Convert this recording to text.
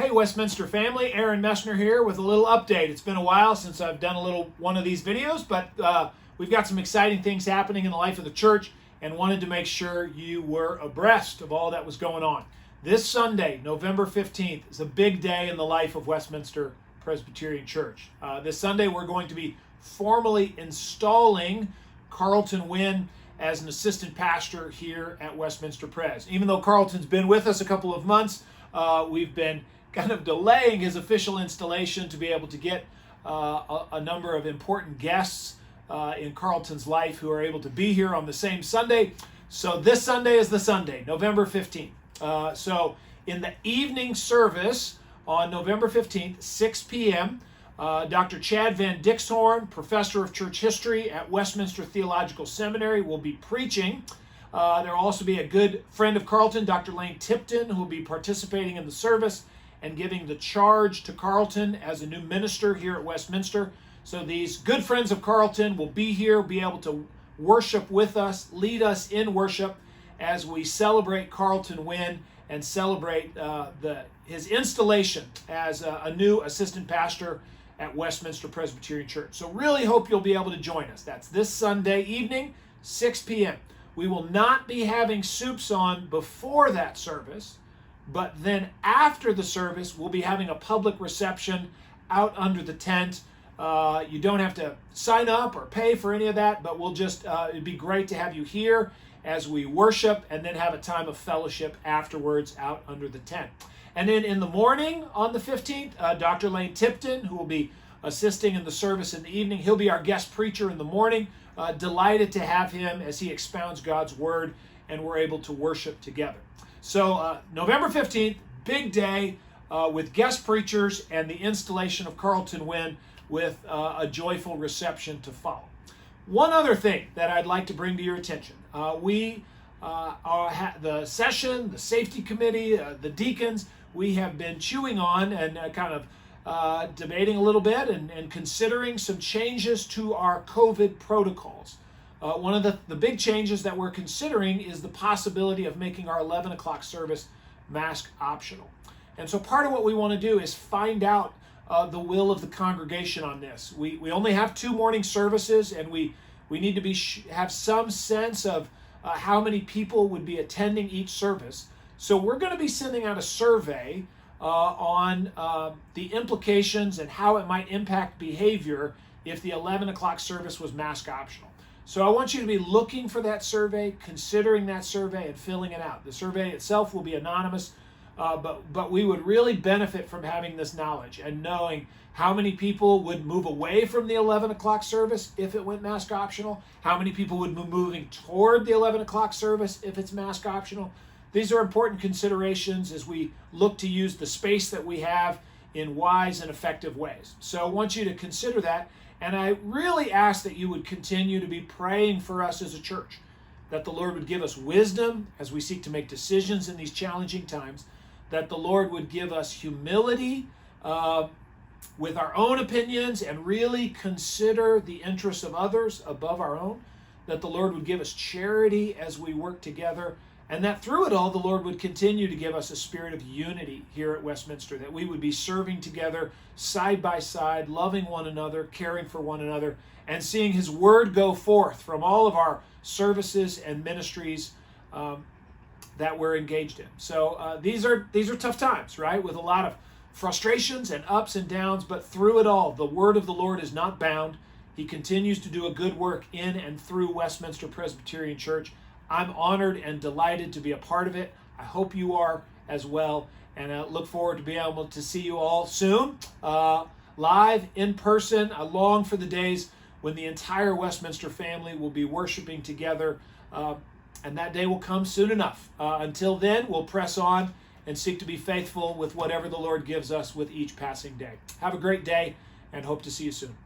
Hey Westminster family, Aaron Messner here with a little update. It's been a while since I've done a little one of these videos, but we've got some exciting things happening in the life of the church and wanted to make sure you were abreast of all that was going on. This Sunday, November 15th, is a big day in the life of Westminster Presbyterian Church. This Sunday we're going to be formally installing Carlton Wynn as an assistant pastor here at Westminster Pres. Even though Carlton's been with us a couple of months, we've been kind of delaying his official installation to be able to get a number of important guests in Carlton's life who are able to be here on the same Sunday. So this Sunday is the Sunday, November 15th. So in the evening service on November 15th, 6 p.m., Dr. Chad Van Dixhorn, professor of church history at Westminster Theological Seminary, will be preaching. There will also be a good friend of Carlton, Dr. Lane Tipton, who will be participating in the service and giving the charge to Carlton as a new minister here at Westminster. So these good friends of Carlton will be here, be able to worship with us, lead us in worship as we celebrate Carlton Wynn and celebrate his installation as a new assistant pastor at Westminster Presbyterian Church. So really hope you'll be able to join us. That's this Sunday evening, 6 p.m. We will not be having soups on before that service, but then after the service, we'll be having a public reception out under the tent. You don't have to sign up or pay for any of that, but we'll just, it'd be great to have you here as we worship and then have a time of fellowship afterwards out under the tent. And then in the morning on the 15th, Dr. Lane Tipton, who will be assisting in the service in the evening, he'll be our guest preacher in the morning. Delighted to have him as he expounds God's word and we're able to worship together. So November 15th, big day with guest preachers and the installation of Carlton Wynn with a joyful reception to follow. One other thing that I'd like to bring to your attention. The session, the safety committee, the deacons, we have been chewing on and kind of debating a little bit and considering some changes to our COVID protocols. One of the big changes that we're considering is the possibility of making our 11 o'clock service mask optional. And so part of what we want to do is find out the will of the congregation on this. We only have 2 morning services, and we need to have some sense of how many people would be attending each service. So we're going to be sending out a survey on the implications and how it might impact behavior if the 11 o'clock service was mask optional. So I want you to be looking for that survey, considering that survey, and filling it out. The survey itself will be anonymous, but we would really benefit from having this knowledge and knowing how many people would move away from the 11 o'clock service if it went mask optional, how many people would be moving toward the 11 o'clock service if it's mask optional. These are important considerations as we look to use the space that we have in wise and effective ways. So I want you to consider that. And I really ask that you would continue to be praying for us as a church, that the Lord would give us wisdom as we seek to make decisions in these challenging times, that the Lord would give us humility with our own opinions and really consider the interests of others above our own, that the Lord would give us charity as we work together, and that through it all, the Lord would continue to give us a spirit of unity here at Westminster, that we would be serving together side by side, loving one another, caring for one another, and seeing His word go forth from all of our services and ministries that we're engaged in. So these are tough times, right? With a lot of frustrations and ups and downs, but through it all, the word of the Lord is not bound. He continues to do a good work in and through Westminster Presbyterian Church. I'm honored and delighted to be a part of it. I hope you are as well, and I look forward to being able to see you all soon, live, in person. I long for the days when the entire Westminster family will be worshiping together, and that day will come soon enough. Until then, we'll press on and seek to be faithful with whatever the Lord gives us with each passing day. Have a great day, and hope to see you soon.